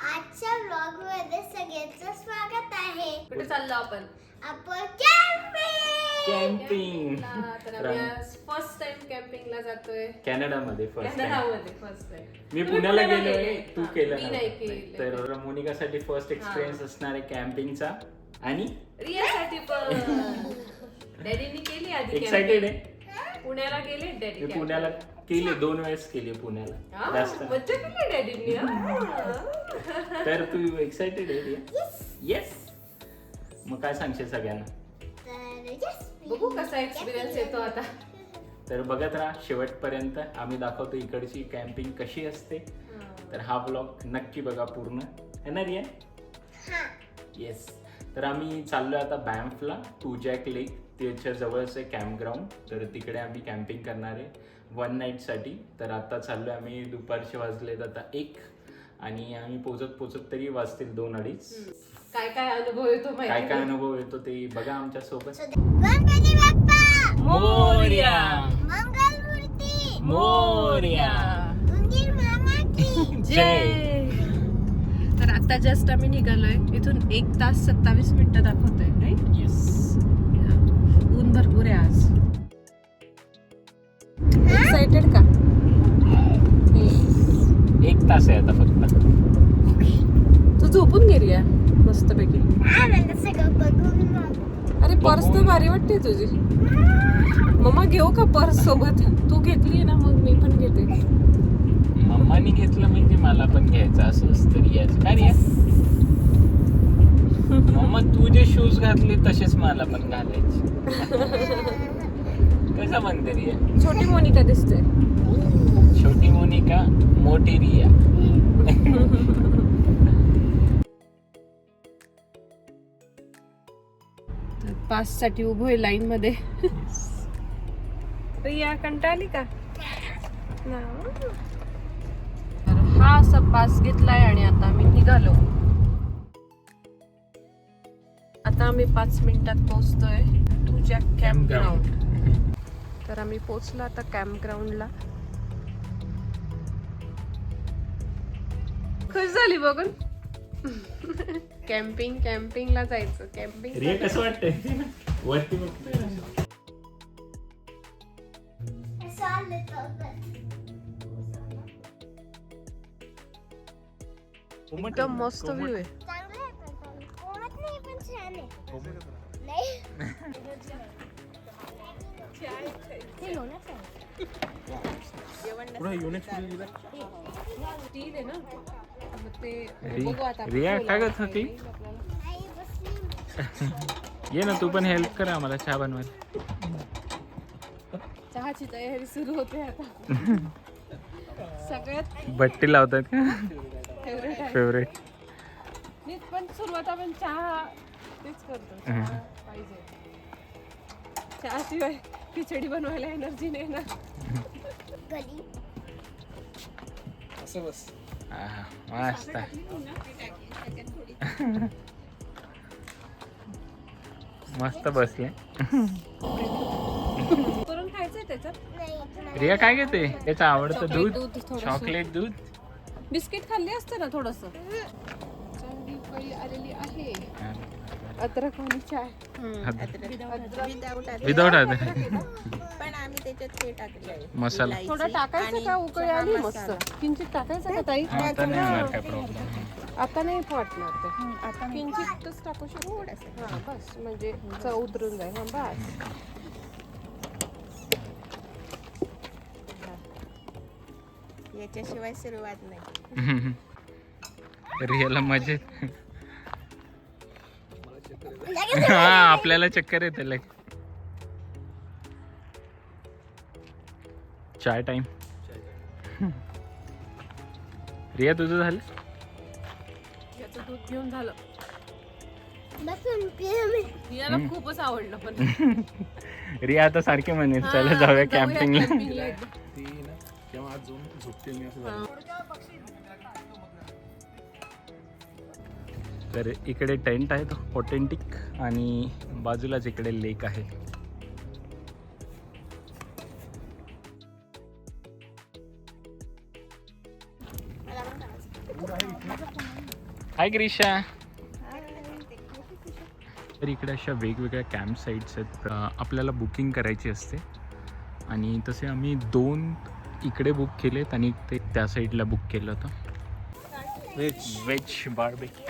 आजच्या व्लॉग मध्ये सगळ्यांचं स्वागत आहे. कुठे चाललो आपण? आपण कॅम्पिंग. तर आम्ही फर्स्ट टाइम कॅम्पिंगला जातोय. कॅनडामध्ये फर्स्ट टाइम. कॅनडामध्ये फर्स्ट टाइम. मी पुण्याला गेलोय, तू हा, केलं मी ना. नाही केलं. तर मोनिकासाठी फर्स्ट एक्सपिरियन्स असणार आहे कॅम्पिंगचा. आणि रियासाठी पण डॅडीनी केली आधी एक्साइटेड आहे. camping. पुण्याला गेले डॅडी. मी पुण्याला केली 2 वेळेस केली पुण्याला जास्त. मज्जा केली डॅडीनी. तर तू एक्साइटेड आहे रिया? येस. मग काय सांगशील सगळ्यांना? बघू कसा एक्सपिरियन्स येतो आता. तर बघत राहा शेवटपर्यंत. आम्ही दाखवतो इकडची कॅम्पिंग कशी असते. तर हा ब्लॉग नक्की बघा पूर्ण. है ना रिया? येस. तर आम्ही चाललोय आता बॅम्फला. टूजॅक लेक त्याच्या जवळच आहे कॅम्पग्राऊंड. तर तिकडे आम्ही कॅम्पिंग करणार आहे 1 नाईटसाठी. तर आता चाललोय आम्ही. दुपारचे वाजलेत आता 1 आणि आम्ही पोचत तरी वाजतील 2-2:30. काय काय अनुभव येतो काय माहिती? अनुभव येतो ते बघा आमच्या सोबत. गणपती बाप्पा मोरया. मंगलमूर्ती मोरया. उंदीर मामा की जय. तर आता जस्ट आम्ही निघालोय इथून. 1 तास 27 मिनिटं दाखवतोय राईट. येस. ऊन भरपूर आहे आज. एक्साइटेड का? 1 तास आहे आता फक्त. तू झोपून गेली आहे मस्तपैकी. आम्हाला सगळं बघून मग अरे पर्स तर भारी वाटते तुझी. मम्मा घेऊ का पर्स सोबत? तू घेतली ना मग मी पण घेते. मम्मानी घेतलं म्हणजे मला पण घ्यायचं असं असतं रियाच. काय रिया? मम्मा तू जे शूज घातले तसेच मला पण घालायचे. कसं म्हणते रिया? छोटी मोनिका दिसते. छोटी मोनिका मोठी रिया. पास साठी उभोय लाईन मध्ये. रिया कंटाळली का? तर हा असा पास घेतलाय आणि आता आम्ही निघालो. आता आम्ही 5 मिनिटात पोहोचतोय तुझ्या कॅम्प ग्राउंड. तर आम्ही पोहोचलो आता कॅम्प ग्राउंडला. खुश झाली बघून. कॅम्पिंगला जायचं. कॅम्पिंग रिया कसं वाटतंय? वरती बघतोय. चालत एकदम मस्त व्ह्यू आहे. चांगलं आहे पण कोणत नाही पण छान आहे. नाही ते लोणाचं आहे. स्टील आहे ना मग ते बघू आता. रिया काय करत होती? आई बसली. ये ना तू पण हेल्प कर आम्हाला चहा बनवायला. चहाची तयारी सुरू होते आता. सगळ्यात बट्टी लावतात का? फेवरेट आहे. फेवरेट. मी पण सुरुवात आपण चहा तेच करतो. चहा पाहिजे. चहाशिवाय खिचडी बनवायला एनर्जी नाही ना. गली मस्त. मस्त बसले. करून खायचंय त्याच्यात. नाही रिया काय घेते? त्याचं आवडतं दूध, थोडंसं. चॉकलेट दूध. बिस्किट खाल्ले असते ना थोडस. चांगली फळी आलेली आहे. अद्रक आणि चाय. विदाउट अदर पण आम्ही त्याच्यात हे टाकले आहे मसाला. थोडं टाकायचं का? उकळी आली मस्त. किंचित टाकायचं का ताई? आता नाही होणार काय प्रॉब्लेम. आता नाही वाटणार ते. आता किंचितच टाकू शकतो. हा बस म्हणजे चव उतरून जाईल. हा बस. याच्याशिवाय सुरुवात नाही. रियाला मजेत. हा आपल्याला चक्कर येते लग. चाय टाइम. रिया तुझं झालं? याचं दूध घेऊन झालं. बसून पिऊ मी. याला खूपच आवडलं पण. रिया आता सारखे म्हणेल चला जाऊया कॅम्पिंगला. तर इकडे टेंट आहेत ऑथेंटिक आणि बाजूलाच इकडे लेक आहे. हाय ग्रीशा. तर इकडे अशा वेगवेगळ्या कॅम्प साईट्स आहेत. आपल्याला बुकिंग करायची असते आणि तसे आम्ही 2 इकडे बुक केलेत आणि ते त्या साईडला बुक केलं होतं. Veg barbecue.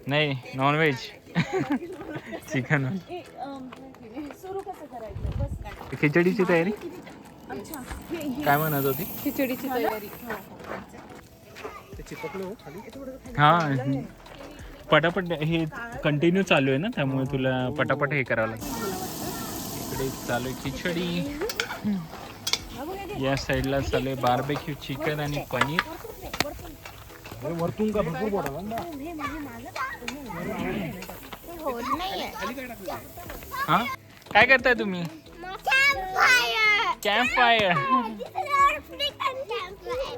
नाही, नॉन व्हेज. चिकन. खिचडीची तयारी काय म्हणत होती? खिचडीची तयारी. हा, पटापट हे कंटिन्यू चालू आहे ना, त्यामुळे तुला पटापट हे करावं लागतं. इकडे चालू आहे खिचडी, या साईडला चालू आहे बार्बेक्यू चिकन आणि पनीर. हा, काय करताय तुम्ही? Camp fire.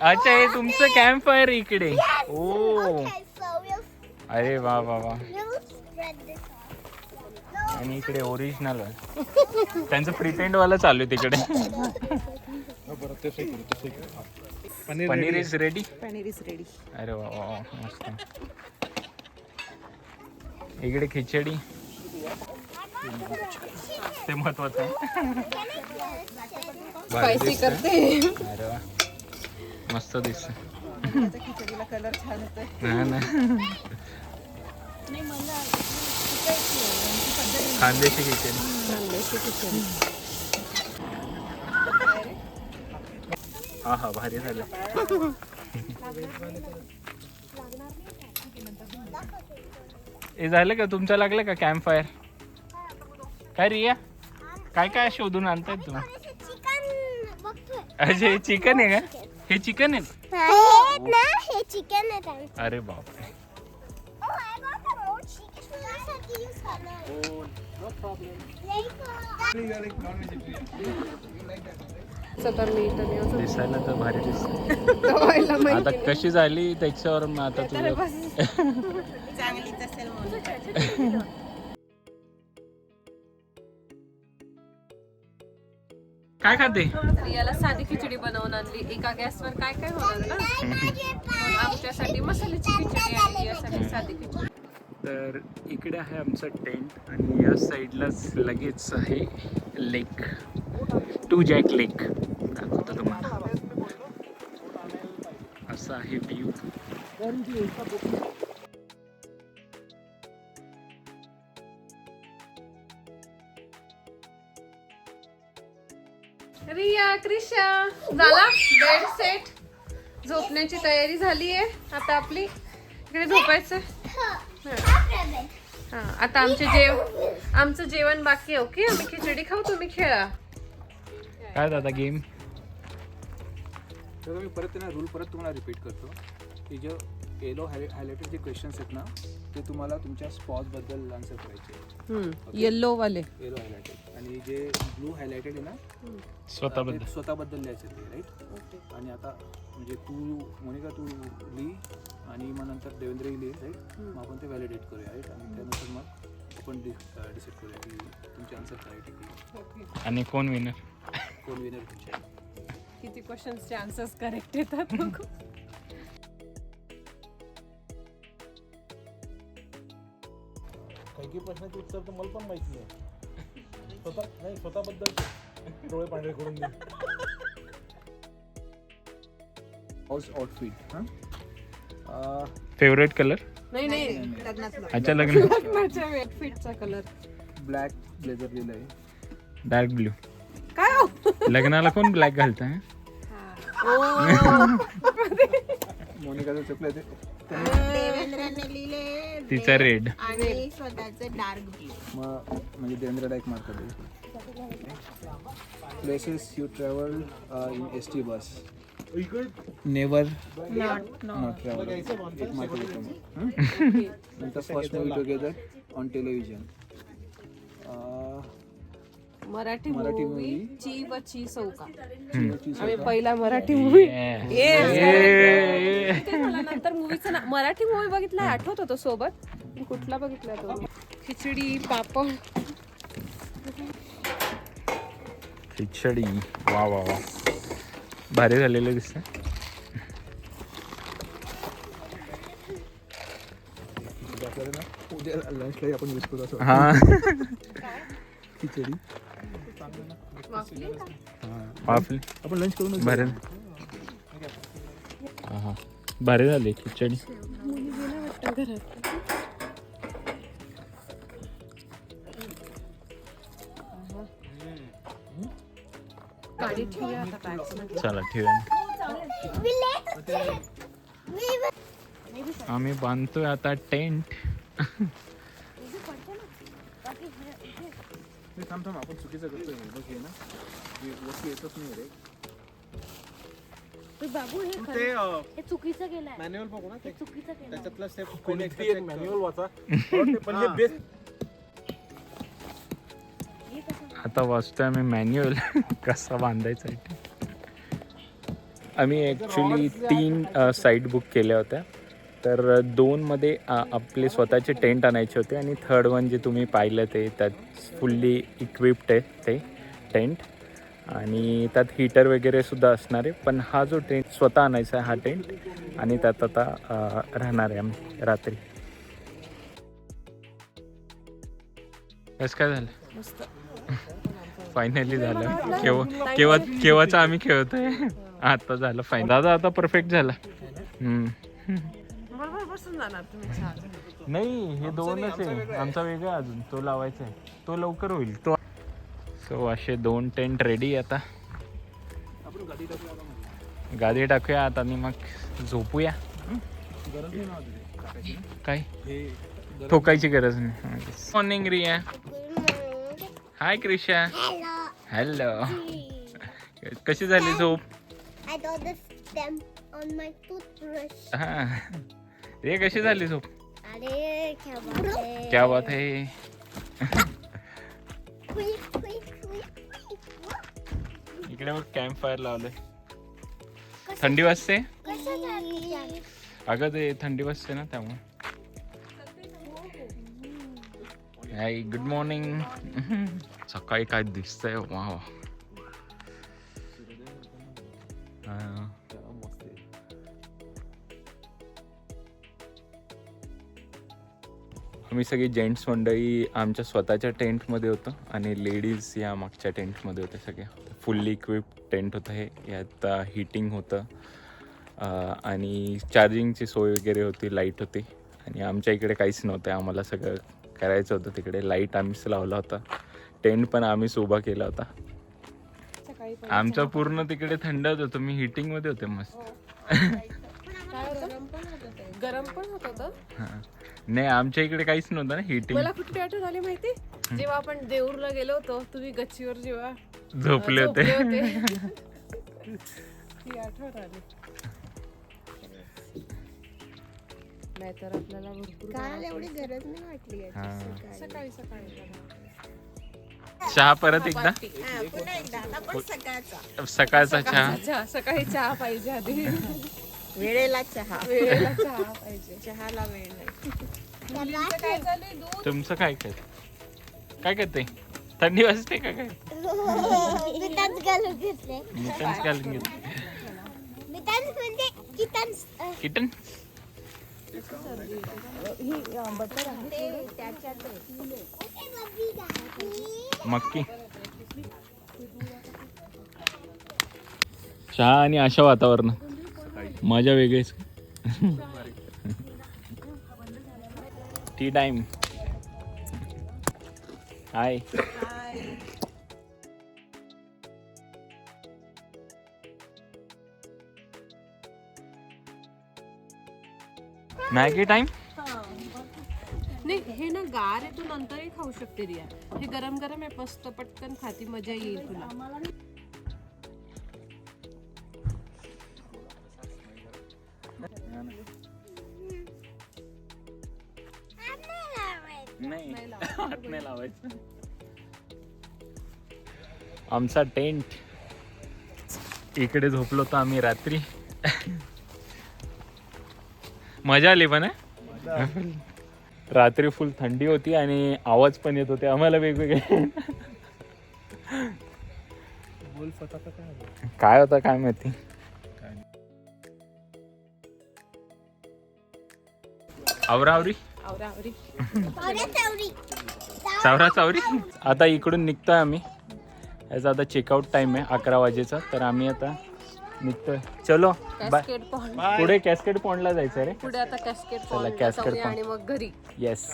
अच्छा, हे तुमचं कॅम्प फायर इकडे. ओ, अरे वा वा वा. आणि इकडे ओरिजिनल आहे, त्यांचं प्रिटेंड वाला चालू आहे तिकडे. Paneer is ready. Paneer is ready. अरे वा वा, मस्त. इकडे खिचडी, ते महत्वाचं आहे. स्पायसी करते. अरे वा, मस्त दिसत. खिचडीला कलर छान येतोय. हा ना, खानदेशी खिचडी. हा हा, भारी झालं. हे झालं का तुमचं? लागलं का कॅम्प फायर? काय रिया, काय काय शोधून आणतायत तुम्ही? अच्छा, हे चिकन आहे का? हे चिकन आहे? हे चिकन आहे. अरे बापरे. दिसायला तर भारी दिसत. आता कशी झाली त्याच्यावर मग आता तुझं चांगलीच असेल म्हणून. काय खाते? रियाला साधी खिचडी बनवून आणली. एका गॅसवर काय काय होणार ना. आमच्यासाठी मसाल्याची खिचडी आणि रियासाठी साधी खिचडी. तर इकडे आहे आमचं टेंट आणि या साईडलाच लगेच आहे लेक, टू जॅक लेक. दाखवतो तुम्हाला. असा आहे व्ह्यू. रिया, क्रिशा, झाला बेड सेट. झोपण्याची तयारी झाली आहे आता आपली. इकडे झोपायचं. हा, आता आमचं जेवण बाकी आहे. ओके, आम्ही खिचडी खाऊ, तुम्ही खेळा. काय दादा गेम? तर मी परत त्यांना रूल परत तुम्हाला रिपीट करतो की जे येलो हायलाइटेड जे क्वेश्चन्स आहेत ना, ते तुम्हाला तुमच्या स्पॉटबद्दल आन्सर करायचे. येल्लो वाले. Yellow highlighted. आणि जे ब्लू हायलाइटेड आहे ना, स्वतःबद्दल. ते स्वतःबद्दल लिहायचं ते, राईट. आणि आता म्हणजे तू मोनिका, तू लिही आणि मग नंतर देवेंद्रही लिहि, राईट. मग आपण ते व्हॅलिडेट करूया, राईट. आणि त्यानंतर मग आपण डिसाईड करूया की तुमचे आन्सर करेक्ट आहे. आणि कोण विनर? कोण विनर तुमच्या? किती क्वेश्चन्सचे आन्सर्स करेक्ट येतात. काही प्रश्नाचे उत्तर तर मला पण माहिती नाही. स्वतःबद्दल डोळे पांढरे करून दे. House outfit. Favourite colour? नाही, अच्छा, लग्न. माझ्या आउटफिटचा कलर ब्लॅक ब्लेझर लिहिलं आहे. Dark blue. काय? लग्नाला कोण ब्लॅक घालतं? मोनिकाचं चुकलं ते. देवेंद्रने लिहिले तिचा रेड आणि स्वतःचं डार्क ब्लू. मग म्हणजे देवेंद्र डायक मार्क दे. Places you travel in S T bus. Never not travel. एक मार्क देतो मग. नंतर first movie together on television. Marathi movie ची व ची सौका. आम्ही आम्ही पहिला मराठी मूवी. नंतर मूवीचं ना, मराठी मूवी बघितला, आठवत होतो सोबत. कुठला बघितला तो? खिचडी, पापड. खिचडी. वा वा वा, भारी झालेलं दिसतं. लंचला आपण यूज करू असं हा खिचडी वाफली का? वाफली आपण लंच करून भारी हा भारी झाली खिचडी. मुली गेल्या वाटतं घरात. गाडी ठेवूया आता बॅग्समध्ये. चला ठेवूया. आम्ही बांधतोय आता टेंट. थांब आपण चुकीचं करतोय बघ हे ना हे वस्तू येतच नाही रे. बाबू हे ते हे चुकीचं केलंय. मॅन्युअल बघू ना ते चुकीचं केलं. त्याच्यातला स्टेप कोणती एक मॅन्युअल वाचा पण हे बेस्ट. आता वाचतोय आम्ही मॅन्युअल कसा बांधायचा आहे. आम्ही ॲक्च्युली 3 साईट बुक केल्या होत्या. तर 2मध्ये आपले स्वतःचे टेंट आणायचे होते आणि 3rd वन जे तुम्ही पाहिलं ते त्यात फुल्ली इक्विप्ड आहे ते टेंट आणि त्यात हीटर वगैरे सुद्धा असणार आहे. पण हा जो टेंट स्वतः आणायचा आहे हा टेंट आणि त्यात आता राहणार आहे आम्ही रात्री. कसं काय झालं? मस्त. फायनली झालं. केव्हाचा आम्ही खेळतोय आता झालं फायनल. दादा आता परफेक्ट झाला. बरोबर बसून जाणार तुम्ही छान. नाही हे 2च आहे. आमचा वेगळा अजून तो लावायचा आहे. तो लवकर होईल तो. सो असे 2 टेंट रेडी आता. गादी टाकूया आता आणि मग झोपूया. काय ठोकायची गरज नाही. मॉर्निंग रिया. हाय क्रिशा. हॅलो. कशी झाली झोप? I got the stem on my toothbrush. हा रे कशी झाली झोप? अरे क्या बात है. क्या बात है. इकडे मग कॅम्प फायर लावलंय. थंडी वाजते अगं ते थंडी वाजते ना त्यामुळे. Hi good morning. सकाळी काय दिसतंय वा. आम्ही सगळी जेंट्स मंडळी आमच्या स्वतःच्या टेंटमध्ये होतो आणि लेडीज या मागच्या टेंटमध्ये होत्या सगळ्या. फुल्ली इक्विप्ड टेंट होतं हे. यात हीटिंग होतं आणि चार्जिंगची सोय वगैरे होती. लाईट होती आणि आमच्या इकडे काहीच नव्हतं. आम्हाला सगळं करायचं होतं तिकडे. लाईट आम्हीच लावला होता. टेंट पण आम्हीच उभा केला होता. आमचं पूर्ण तिकडे थंडच होतं. मी हिटिंगमध्ये होते मस्त. गरम पण होत होतं. हां नाही आमच्या इकडे काहीच नव्हतं ना हिटिंग. मला कुठली आठवण आली माहिती? जेव्हा आपण देऊरला गेलो होतो तुम्ही गच्चीवर जेव्हा झोपले होते. ती आठवण आली. नाहीतर आपल्याला भरपूर काल एवढी गरज नाही वाटली याची हां. सकाळी सकाळी चहा परत एकदा. हा, पुन्हा एकदा आता पण सकाळचा सकाळचा चहा. चहा सकाळी चहा पाहिजे आधी. वेळेला चहा. वेळेला चहा पाहिजे. चहाला वेळ नाही. मुलींचं काय झालंय दूध. तुमचं काय काय करते? थंडी वाजते का काय? मी त्यांच घालून घेतले. मी त्यांचं घालून घेते. मी त्यांच म्हणजे किटन्स. किटन मक्की चहा आणि अशा वातावरणात मजा वेगळीच. Tea time. Hi Maggi time. नाही हे ना गार आहे. तू नंतरही खाऊ शकते रिया. हे गरम गरम आहे. मस्त पटकन खाती मजा येईल तुला. नाही हात नाही लावायचं. आमचा टेंट इकडे झोपलो होतो आम्ही रात्री. मजा आली पण रात्री फुल थंडी होती आणि आवाज पण येत होते आम्हाला वेगवेगळे. काय होता काय माहिती. आवरावरी आवरावरी. चावरा चावरी. आता इकडून निघतोय आम्ही. याचा आता चेकआउट टाइम आहे 11 वाजेचा. तर आम्ही आता निघतोय. चलो बाय. Cascade pond. पुढे कॅस्केड पॉन्डला जायचं रे. पुढे आता कॅस्केड चला, पॉन्ड कॅस्केड जाऊया पॉन्ड. आणि मग घरी. येस.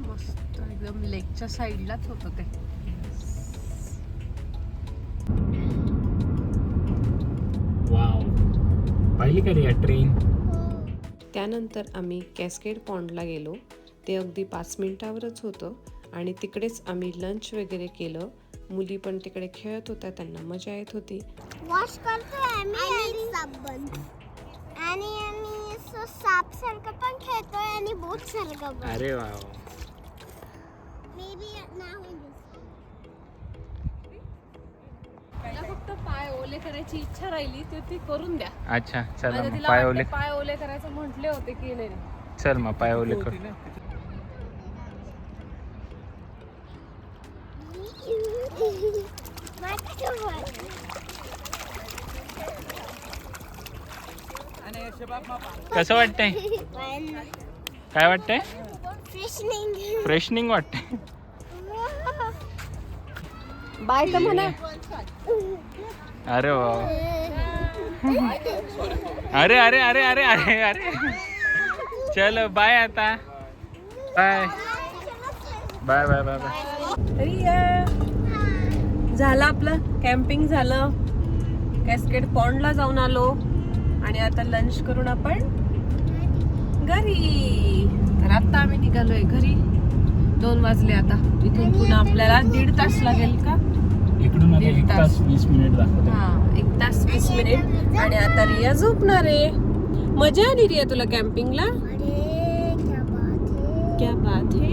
मस्त एकदम लेकच्या साईडलाच होतं ते. वाव. पाहिली का रे ट्रेन. त्यानंतर आम्ही कॅस्केड पॉन्डला गेलो. ते अगदी 5 मिनिटावरच होतं आणि तिकडेच आम्ही लंच वगैरे केलं. मुली पण तिकडे खेळत होत्या, त्यांना मजा येत होती. वॉश करतोय आम्ही साबण आणि आम्ही साप सारखं पण खेळतोय आणि बोट सारखं पण. अरे वाव. मे बी नाव मला फक्त पाय ओले करायची इच्छा राहिली तर ती करून द्या. अच्छा चला आता मग तिला पाय वाटते ओले. पाय ओले करायचं म्हटले होते की नाही. चल मग पाय ओले कर. कसं वाटतंय. काय वाटतंय. फ्रेशनिंग वाटतंय. बाय तर म्हणा. अरे वा. अरे अरे अरे अरे अरे अरे. चल बाय आता. Bye bye bye bye bye. झालं आपलं कॅम्पिंग झालं. कॅस्केड पॉन्डला जाऊन आलो आणि आता लंच करून आपण घरी. तर आता आम्ही निघालोय घरी. 2 वाजले आता. इथून पुन्हा आपल्याला 1.5 तास लागेल का. इकडून आता 1 1 तास 20 मिनिट दाखवतो. हा 1 तास 20 मिनिट. आणि आता रिया झोपणार आहे. मजा आली रिया तुला कॅम्पिंगला. क्या बात है.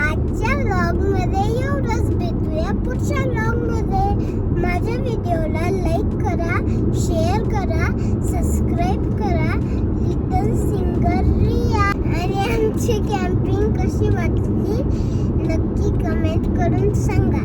आजच्या व्लॉग मध्ये एवढंच. भेटूया पुढच्या व्लॉग मध्ये. माझ्या व्हिडिओला लाईक करा, शेअर करा, सबस्क्राईब करा. Little singer Riya. आणि आमची कॅम्पिंग कशी वाटली नक्की कमेंट करून सांगा.